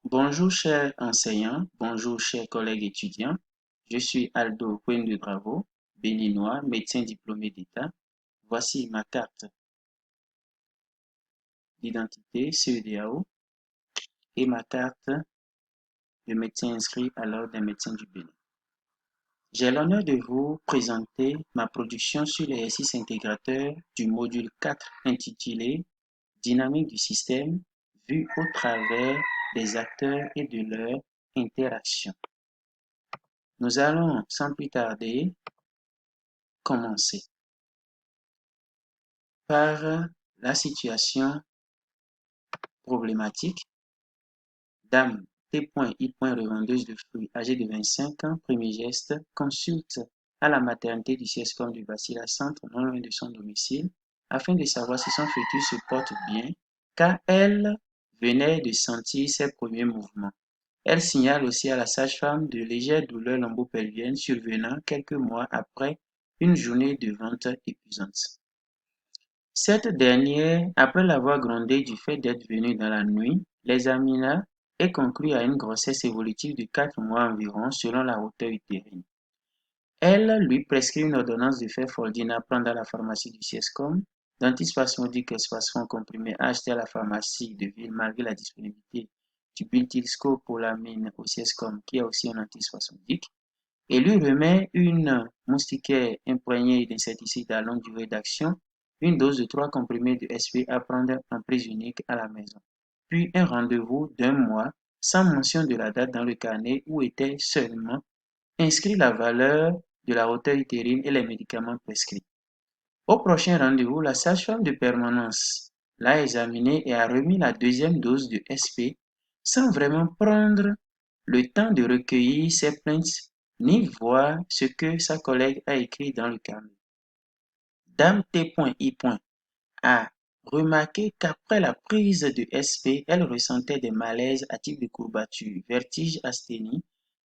Bonjour chers enseignants, bonjour chers collègues étudiants. Je suis Aldo Bravo, béninois, médecin diplômé d'État. Voici ma carte d'identité CEDEAO et ma carte de médecin inscrit à l'ordre des médecins du Bénin. J'ai l'honneur de vous présenter ma production sur l'exercice intégrateur du module 4 intitulé Dynamique du système vue au travers des acteurs et de leurs interactions. Nous allons sans plus tarder commencer par la situation problématique. Dame T.I. revendeuse de fruits âgée de 25 ans, premier geste, consulte à la maternité du CIESCOM du Bacilla Centre, non loin de son domicile, afin de savoir si son fœtus se porte bien, car elle venait de sentir ses premiers mouvements. Elle signale aussi à la sage-femme de légères douleurs lombo-pelviennes survenant quelques mois après une journée de vente épuisante. Cette dernière, après l'avoir grondée du fait d'être venue dans la nuit, l'examina et conclut à une grossesse évolutive de 4 mois environ selon la hauteur utérine. Elle lui prescrit une ordonnance de fer Foldine à prendre à la pharmacie du CIESCOM, d'antispasmodique espasfon comprimé à acheter à la pharmacie de ville malgré la disponibilité du butylscopolamine au CIESCOM qui a aussi un antispasmodique, et lui remet une moustiquaire imprégnée d'insecticides à longue durée d'action, une dose de 3 comprimés de SP à prendre en prise unique à la maison, puis un rendez-vous d'un mois sans mention de la date dans le carnet où était seulement inscrit la valeur de la hauteur utérine et les médicaments prescrits. Au prochain rendez-vous, la sage-femme de permanence l'a examiné et a remis la deuxième dose de SP sans vraiment prendre le temps de recueillir ses plaintes ni voir ce que sa collègue a écrit dans le carnet. Dame T.I. a remarqué qu'après la prise de SP, elle ressentait des malaises à type de courbature, vertige, asthénie,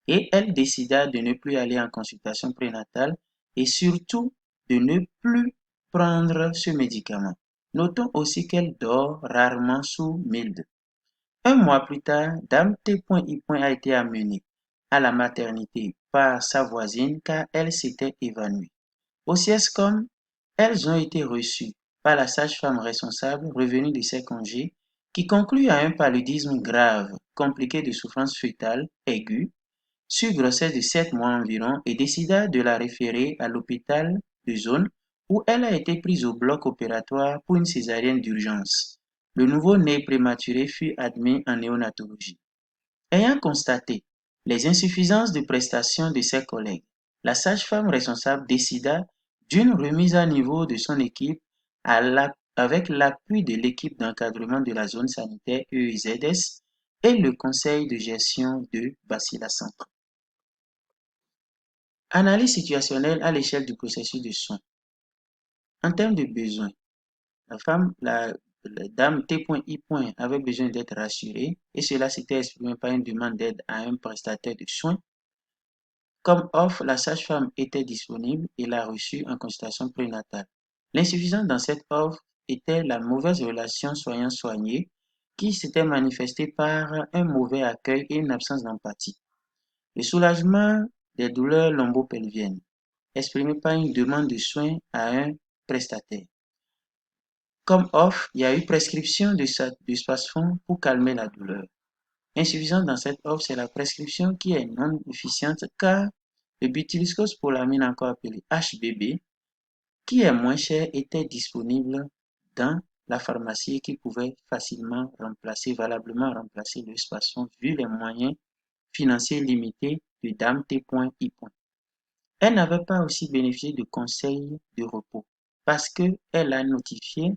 et elle décida de ne plus aller en consultation prénatale et surtout de ne plus prendre ce médicament. Notons aussi qu'elle dort rarement sous milde. Un mois plus tard, Dame T.I. a été amenée à la maternité par sa voisine car elle s'était évanouie. Au CIESCOM, elles ont été reçues par la sage-femme responsable revenue de ses congés qui conclut à un paludisme grave, compliqué de souffrance fœtale aiguë, sur grossesse de 7 mois environ et décida de la référer à l'hôpital de zone où elle a été prise au bloc opératoire pour une césarienne d'urgence. Le nouveau-né prématuré fut admis en néonatologie. Ayant constaté les insuffisances de prestations de ses collègues, la sage-femme responsable décida d'une remise à niveau de son équipe avec l'appui de l'équipe d'encadrement de la zone sanitaire EEZS et le conseil de gestion de Bacilla Centre. Analyse situationnelle à l'échelle du processus de soins. En termes de besoins, la dame T.I. avait besoin d'être rassurée et cela s'était exprimé par une demande d'aide à un prestataire de soins. Comme offre, la sage-femme était disponible et l'a reçue en consultation prénatale. L'insuffisance dans cette offre était la mauvaise relation soignant-soigné qui s'était manifestée par un mauvais accueil et une absence d'empathie. Le soulagement des douleurs lombo-pelviennes, exprimé par une demande de soins à un prestataire. Comme offre, il y a eu prescription de spasfon pour calmer la douleur. Insuffisante dans cette offre, c'est la prescription qui est non efficiente car le butylscopolamine, encore appelé HBB, qui est moins cher, était disponible dans la pharmacie et qui pouvait facilement valablement remplacer le spasfon vu les moyens financiers limités de Dame T.I. Elle n'avait pas aussi bénéficié de conseils de repos parce qu'elle a notifié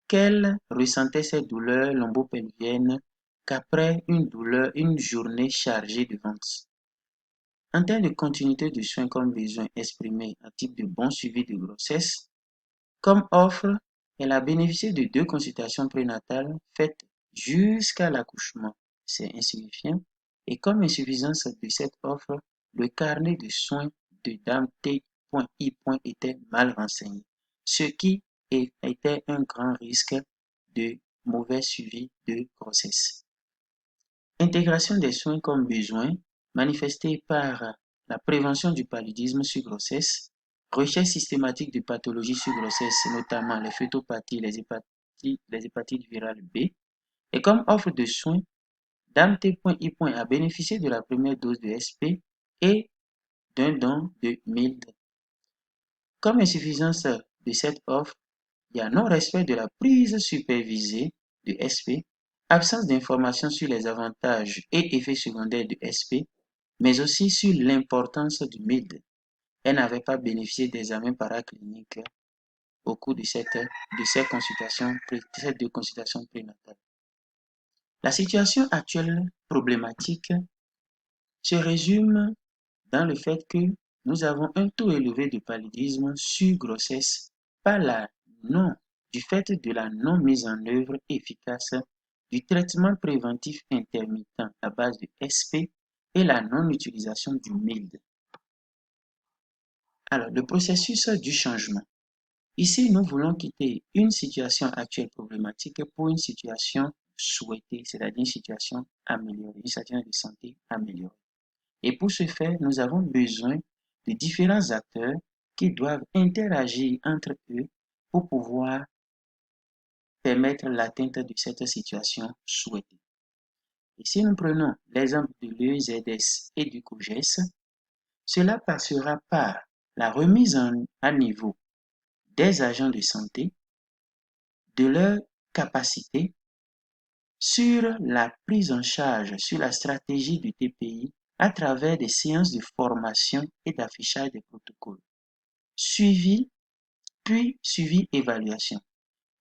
qu'elle ressentait ces douleurs lombo-pelviennes qu'après une journée chargée de ventes. En termes de continuité de soins comme besoin exprimé en type de bon suivi de grossesse, comme offre, elle a bénéficié de 2 consultations prénatales faites jusqu'à l'accouchement. C'est insignifiant. Et comme insuffisance de cette offre, le carnet de soins de Dame T.I. était mal renseigné, ce qui était un grand risque de mauvais suivi de grossesse. Intégration des soins comme besoin, manifesté par la prévention du paludisme sur grossesse, recherche systématique de pathologies sur grossesse, notamment les phytopathies, les hépatites virales B, et comme offre de soins, Dame T.I. a bénéficié de la première dose de SP et d'un don de 1000. Comme insuffisance de cette offre, il y a non-respect de la prise supervisée de SP, absence d'informations sur les avantages et effets secondaires de SP, mais aussi sur l'importance du MILD. Elle n'avait pas bénéficié d'examens paracliniques au cours de ces deux consultations prénatales. La situation actuelle problématique se résume dans le fait que nous avons un taux élevé de paludisme sur grossesse du fait de la non mise en œuvre efficace du traitement préventif intermittent à base de SP et la non-utilisation du MILD. Alors, le processus du changement. Ici, nous voulons quitter une situation actuelle problématique pour une situation souhaitée, c'est-à-dire une situation améliorée, une situation de santé améliorée. Et pour ce faire, nous avons besoin de différents acteurs qui doivent interagir entre eux pour pouvoir permettre l'atteinte de cette situation souhaitée. Et si nous prenons l'exemple de l'EZS et du COGES, cela passera par la remise à niveau des agents de santé, de leur capacité sur la prise en charge, sur la stratégie du TPI à travers des séances de formation et d'affichage des protocoles. Suivi, puis suivi-évaluation.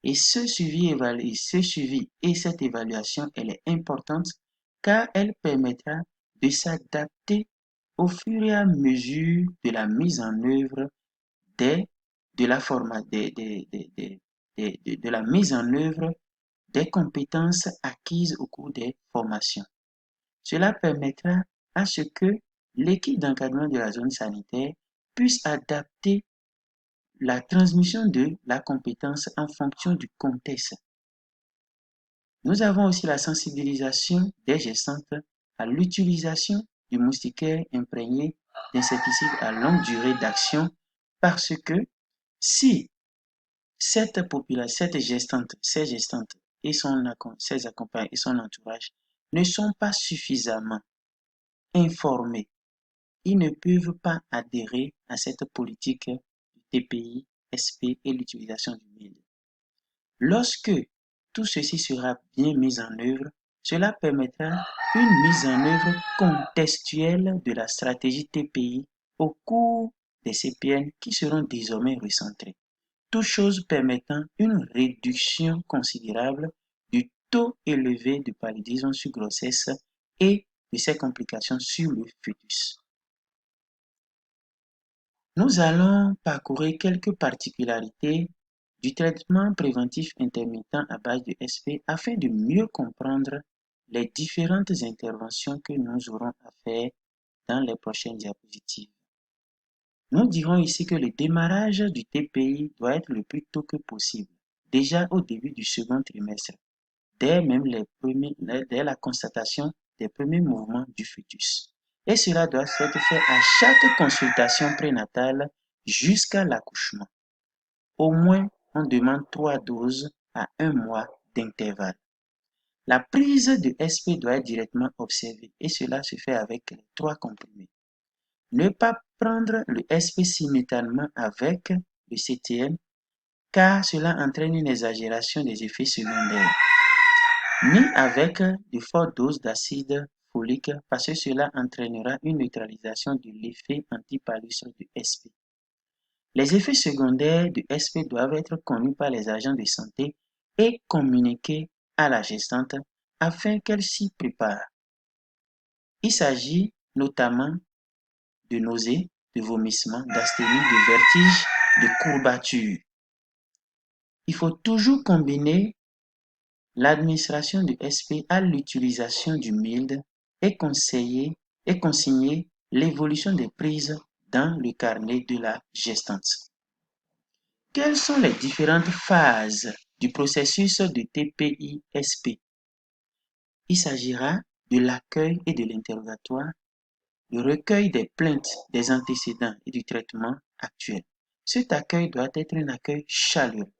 Et ce suivi et cette évaluation, elle est importante car elle permettra de s'adapter au fur et à mesure de la mise en œuvre de la forma, de la mise en œuvre des compétences acquises au cours des formations. Cela permettra à ce que l'équipe d'encadrement de la zone sanitaire puisse adapter la transmission de la compétence en fonction du contexte. Nous avons aussi la sensibilisation des gestantes à l'utilisation du moustiquaire imprégné d'insecticides à longue durée d'action parce que si cette gestante, ces gestantes et ses accompagnants et son entourage ne sont pas suffisamment informés, ils ne peuvent pas adhérer à cette politique du TPI, SP et l'utilisation du MILD. Lorsque tout ceci sera bien mis en œuvre, cela permettra une mise en œuvre contextuelle de la stratégie TPI au cours des CPN qui seront désormais recentrés, toutes choses permettant une réduction considérable du taux élevé de paludisme sur grossesse et de ses complications sur le fœtus. Nous allons parcourir quelques particularités du traitement préventif intermittent à base de SP afin de mieux comprendre les différentes interventions que nous aurons à faire dans les prochaines diapositives. Nous dirons ici que le démarrage du TPI doit être le plus tôt que possible, déjà au début du second trimestre, dès la constatation des premiers mouvements du fœtus. Et cela doit être fait à chaque consultation prénatale jusqu'à l'accouchement. Au moins, on demande 3 doses à 1 mois d'intervalle. La prise de SP doit être directement observée et cela se fait avec les 3 comprimés. Ne pas prendre le SP simultanément avec le CTM car cela entraîne une exagération des effets secondaires, ni avec de fortes doses d'acide folique parce que cela entraînera une neutralisation de l'effet antipalustre du SP. Les effets secondaires du SP doivent être connus par les agents de santé et communiqués à la gestante afin qu'elle s'y prépare. Il s'agit notamment de nausées, de vomissements, d'asthénie, de vertiges, de courbatures. Il faut toujours combiner l'administration du SP à l'utilisation du MILD et consigner l'évolution des prises dans le carnet de la gestante. Quelles sont les différentes phases du processus de TPI-SP? Il s'agira de l'accueil et de l'interrogatoire, le recueil des plaintes, des antécédents et du traitement actuel. Cet accueil doit être un accueil chaleureux,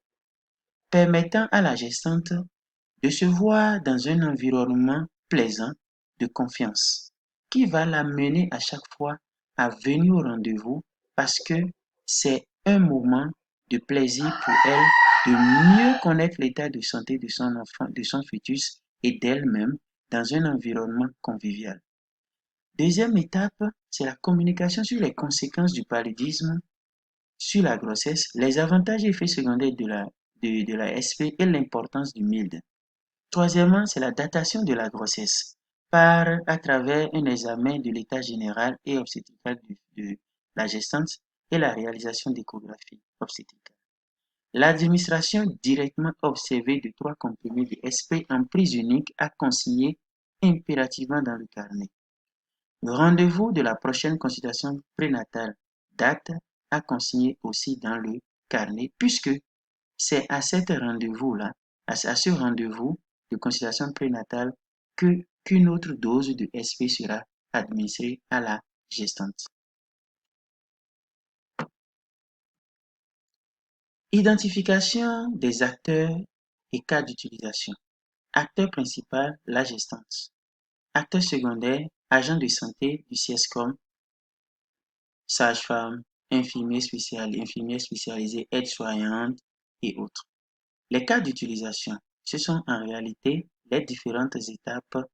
permettant à la gestante de se voir dans un environnement plaisant, de confiance, qui va l'amener à chaque fois à venir au rendez-vous parce que c'est un moment de plaisir pour elle de mieux connaître l'état de santé de son enfant, de son fœtus et d'elle-même dans un environnement convivial. Deuxième étape, c'est la communication sur les conséquences du paludisme sur la grossesse, les avantages et effets secondaires de la SP et l'importance du MILD. Troisièmement, c'est la datation de la grossesse à travers un examen de l'état général et obstétrical de la gestante et la réalisation d'échographies obstétricales. L'administration directement observée de 3 comprimés de SP en prise unique à consigner impérativement dans le carnet. Le rendez-vous de la prochaine consultation prénatale date à consigner aussi dans le carnet puisque c'est à cet rendez-vous-là, à ce rendez-vous de consultation prénatale qu'une autre dose de SP sera administrée à la gestante. Identification des acteurs et cas d'utilisation. Acteur principal, la gestante. Acteur secondaire, agent de santé du CIESCOM, sage-femme, infirmière spécialisée, aide-soignante et autres. Les cas d'utilisation, ce sont en réalité les différentes étapes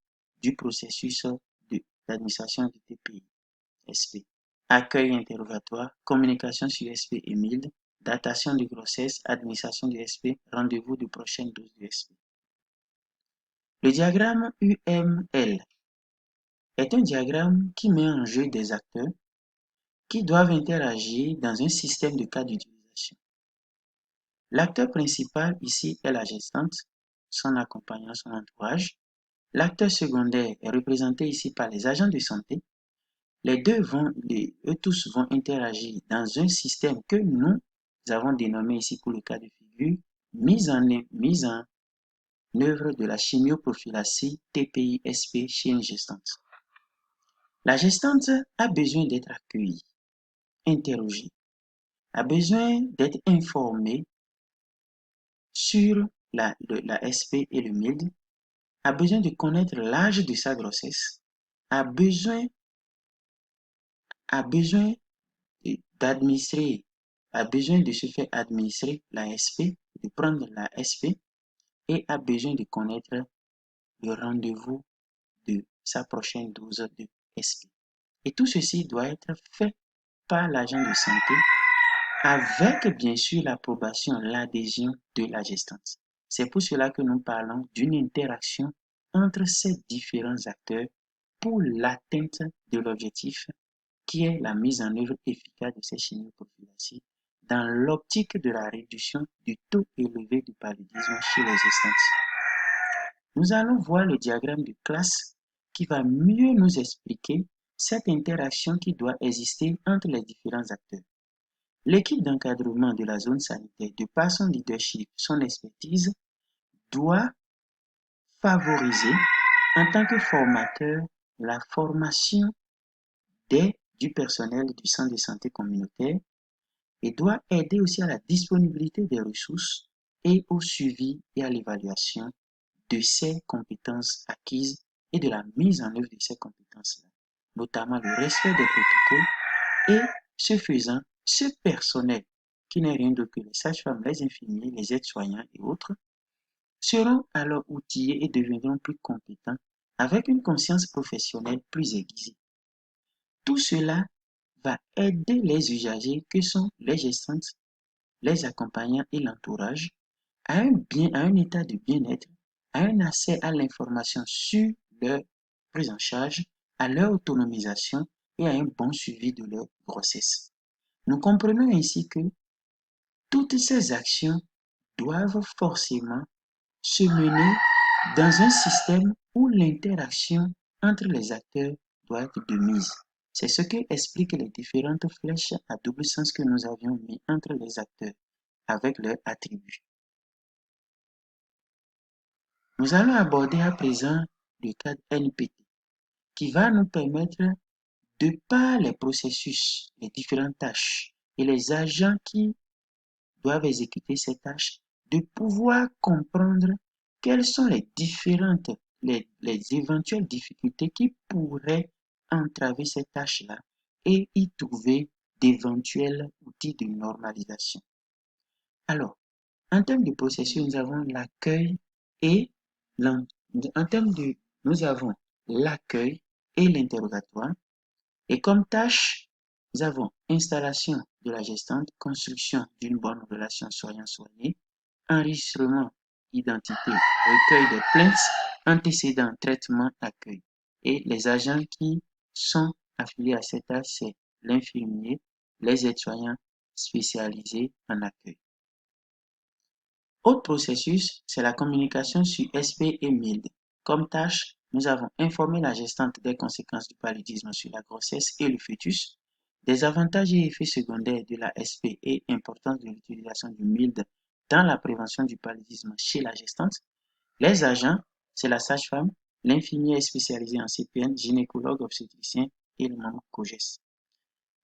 du processus d'administration du TPI, SP. Accueil interrogatoire, communication sur SP et MILD, datation de grossesse, administration du SP, rendez-vous de prochaine dose du SP. Le diagramme UML est un diagramme qui met en jeu des acteurs qui doivent interagir dans un système de cas d'utilisation. L'acteur principal ici est la gestante, son accompagnant, son entourage. L'acteur secondaire est représenté ici par les agents de santé. Eux tous vont interagir dans un système que nous avons dénommé ici pour le cas de figure mise en œuvre de la chimioprophylaxie TPI-SP chez une gestante. La gestante a besoin d'être accueillie, interrogée, a besoin d'être informée sur la SP et le MILD, a besoin de connaître l'âge de sa grossesse, a besoin, a besoin d'administrer, a besoin de se faire administrer la SP, de prendre la SP et a besoin de connaître le rendez-vous de sa prochaine dose de SP. Et tout ceci doit être fait par l'agent de santé avec bien sûr l'approbation, l'adhésion de la gestante. C'est pour cela que nous parlons d'une interaction entre ces différents acteurs pour l'atteinte de l'objectif qui est la mise en œuvre efficace de ces chimioprophylaxies dans l'optique de la réduction du taux élevé de paludisme chez les gestantes. Nous allons voir le diagramme de classe qui va mieux nous expliquer cette interaction qui doit exister entre les différents acteurs. L'équipe d'encadrement de la zone sanitaire, de par son leadership, son expertise, doit favoriser, en tant que formateur, la formation du personnel du centre de santé communautaire et doit aider aussi à la disponibilité des ressources et au suivi et à l'évaluation de ces compétences acquises et de la mise en œuvre de ces compétences-là, notamment le respect des protocoles et, ce faisant, ce personnel, qui n'est rien d'autre que les sages-femmes, les infirmiers, les aides-soignants et autres, seront alors outillés et deviendront plus compétents avec une conscience professionnelle plus aiguisée. Tout cela va aider les usagers que sont les gestantes, les accompagnants et l'entourage à un état de bien-être, à un accès à l'information sur leur prise en charge, à leur autonomisation et à un bon suivi de leur grossesse. Nous comprenons ainsi que toutes ces actions doivent forcément se mener dans un système où l'interaction entre les acteurs doit être de mise. C'est ce que expliquent les différentes flèches à double sens que nous avions mis entre les acteurs avec leurs attributs. Nous allons aborder à présent le cadre NPT. qui va nous permettre, de par les processus, les différentes tâches et les agents qui doivent exécuter ces tâches, de pouvoir comprendre quelles sont les éventuelles difficultés qui pourraient entraver ces tâches-là et y trouver d'éventuels outils de normalisation. Alors, en termes de processus, nous avons l'accueil et l'en- en termes de, nous avons l'accueil et l'interrogatoire. Et comme tâche, nous avons installation de la gestante, construction d'une bonne relation soignant-soigné, enregistrement, identité, recueil des plaintes, antécédents, traitement, accueil. Et les agents qui sont affiliés à cette tâche, c'est l'infirmier, les aides-soignants spécialisés en accueil. Autre processus, c'est la communication sur SP et MILD. Comme tâche, nous avons informé la gestante des conséquences du paludisme sur la grossesse et le fœtus, des avantages et effets secondaires de la SP et importance de l'utilisation du MILD dans la prévention du paludisme chez la gestante. Les agents, c'est la sage-femme, l'infirmier spécialisé en CPN, gynécologue obstétricien et le membre COGES.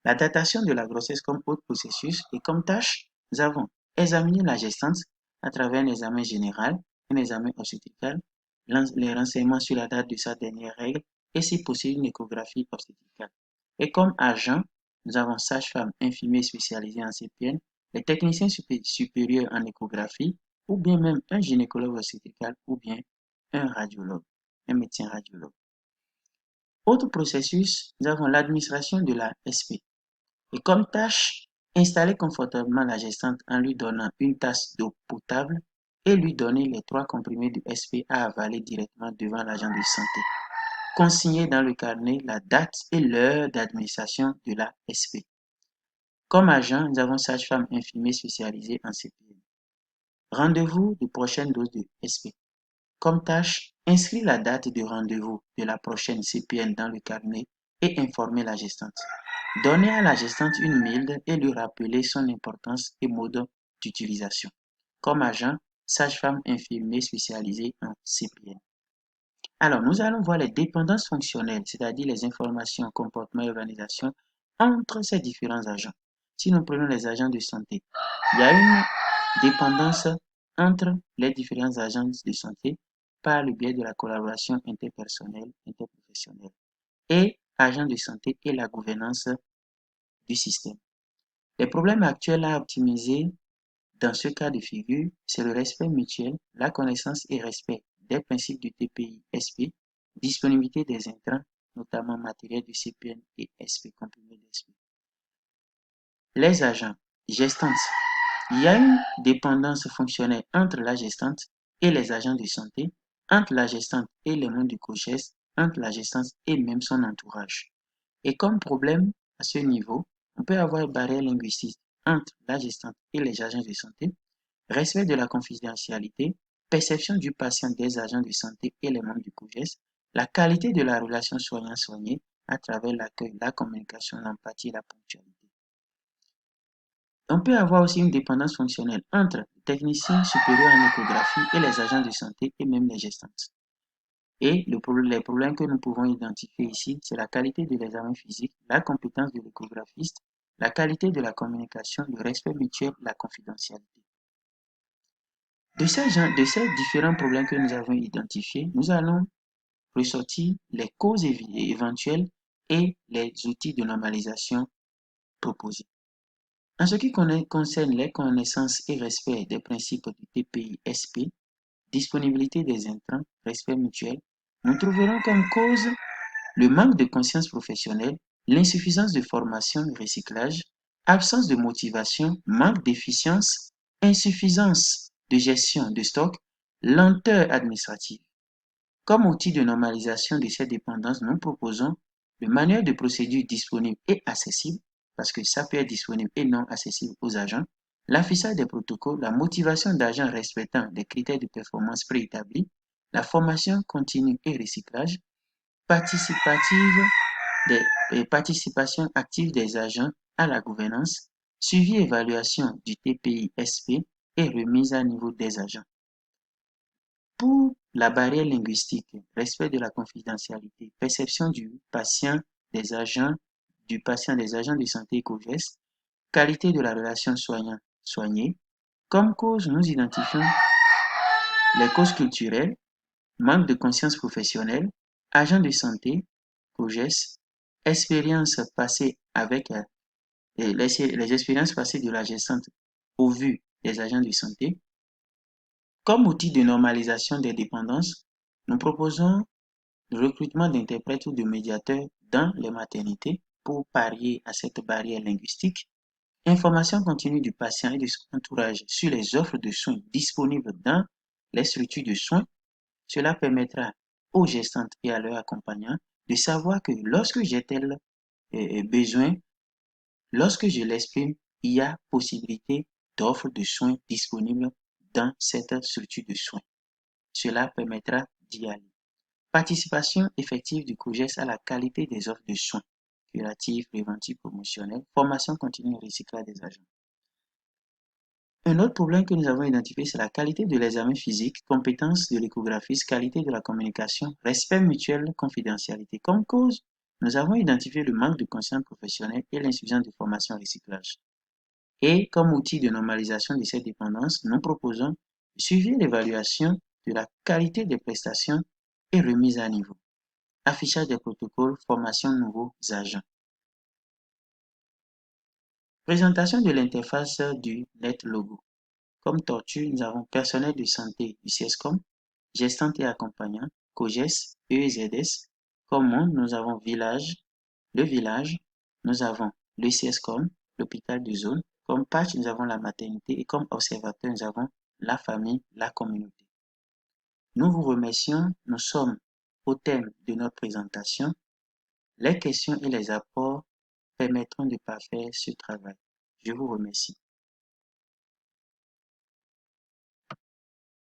La datation de la grossesse comme autre processus et comme tâche, nous avons examiné la gestante à travers un examen général, un examen obstétrical, les renseignements sur la date de sa dernière règle et si possible une échographie obstétricale. Et comme agent, nous avons sage-femme infirmier spécialisé en CPN, les techniciens supérieurs en échographie ou bien même un gynécologue obstétrical ou bien un radiologue, un médecin radiologue. Autre processus, nous avons l'administration de la SP. Et comme tâche, installer confortablement la gestante en lui donnant une tasse d'eau potable et lui donner les 3 comprimés de SP à avaler directement devant l'agent de santé. Consigner dans le carnet la date et l'heure d'administration de la SP. Comme agent, nous avons sage-femme infirmier spécialisée en CPN. Rendez-vous de prochaine dose de SP. Comme tâche, inscrire la date de rendez-vous de la prochaine CPN dans le carnet et informer la gestante. Donner à la gestante une MILD et lui rappeler son importance et mode d'utilisation. Comme agent, sage-femme infirmier spécialisée en CPN. Alors, nous allons voir les dépendances fonctionnelles, c'est-à-dire les informations, comportements et organisation entre ces différents agents. Si nous prenons les agents de santé, il y a une dépendance entre les différents agents de santé par le biais de la collaboration interpersonnelle, interprofessionnelle et agents de santé et la gouvernance du système. Les problèmes actuels à optimiser dans ce cas de figure, c'est le respect mutuel, la connaissance et respect des principes du TPI-SP, disponibilité des intrants, notamment matériel du CPN et SP, comprimé d'SP. Les agents gestantes. Il y a une dépendance fonctionnelle entre la gestante et les agents de santé, entre la gestante et les membres du COGES, entre la gestante et même son entourage. Et comme problème à ce niveau, on peut avoir une barrière linguistique entre la gestante et les agents de santé, respect de la confidentialité, perception du patient des agents de santé et les membres du COGES, la qualité de la relation soignant-soigné à travers l'accueil, la communication, l'empathie et la ponctualité. On peut avoir aussi une dépendance fonctionnelle entre les techniciens supérieurs en échographie et les agents de santé et même les gestantes. Et les problèmes que nous pouvons identifier ici, c'est la qualité de l'examen physique, la compétence de l'échographiste, la qualité de la communication, le respect mutuel, la confidentialité. De ces différents problèmes que nous avons identifiés, nous allons ressortir les causes éventuelles et les outils de normalisation proposés. En ce qui concerne les connaissances et respect des principes du TPI-SP, disponibilité des intrants, respect mutuel, nous trouverons comme cause le manque de conscience professionnelle, l'insuffisance de formation, recyclage, absence de motivation, manque d'efficience, insuffisance de gestion de stock, lenteur administrative. Comme outil de normalisation de ces dépendances, nous proposons le manuel de procédure disponible et accessible, parce que ça peut être disponible et non accessible aux agents, l'affichage des protocoles, la motivation d'agents respectant des critères de performance préétablis, la formation continue et recyclage, participation active des agents à la gouvernance, suivi et évaluation du TPI-SP et remise à niveau des agents. Pour la barrière linguistique, respect de la confidentialité, perception du patient des agents de santé et co-gestes, qualité de la relation soignant-soigné. Comme cause, nous identifions les causes culturelles, manque de conscience professionnelle, agents de santé, co-gestes, expériences passées avec les expériences passées de la gestante au vu des agents de santé. Comme outil de normalisation des dépendances, nous proposons le recrutement d'interprètes ou de médiateurs dans les maternités pour parier à cette barrière linguistique. Information continue du patient et de son entourage sur les offres de soins disponibles dans les structures de soins. Cela permettra aux gestantes et à leurs accompagnants de savoir que lorsque j'ai tel besoin, lorsque je l'exprime, il y a possibilité d'offres de soins disponibles dans cette structure de soins. Cela permettra d'y aller. Participation effective du COGES à la qualité des offres de soins, curatives, préventives, promotionnelles, formation continue et recyclage des agents. Un autre problème que nous avons identifié, c'est la qualité de l'examen physique, compétence de l'échographiste, qualité de la communication, respect mutuel, confidentialité. Comme cause, nous avons identifié le manque de conscience professionnelle et l'insuffisance de formation en recyclage. Et comme outil de normalisation de cette dépendance, nous proposons le suivi et l'évaluation de la qualité des prestations et remise à niveau. Affichage des protocoles, formation de nouveaux agents. Présentation de l'interface du NetLogo. Comme tortue, nous avons personnel de santé du CIESCOM, gestante et accompagnant, COGES, EEZS. Comme monde, nous avons le village, nous avons le CIESCOM, l'hôpital de zone. Comme patch, nous avons la maternité et comme observateur, nous avons la famille, la communauté. Nous vous remercions, nous sommes au thème de notre présentation. Les questions et les apports permettront de parfaire ce travail. Je vous remercie.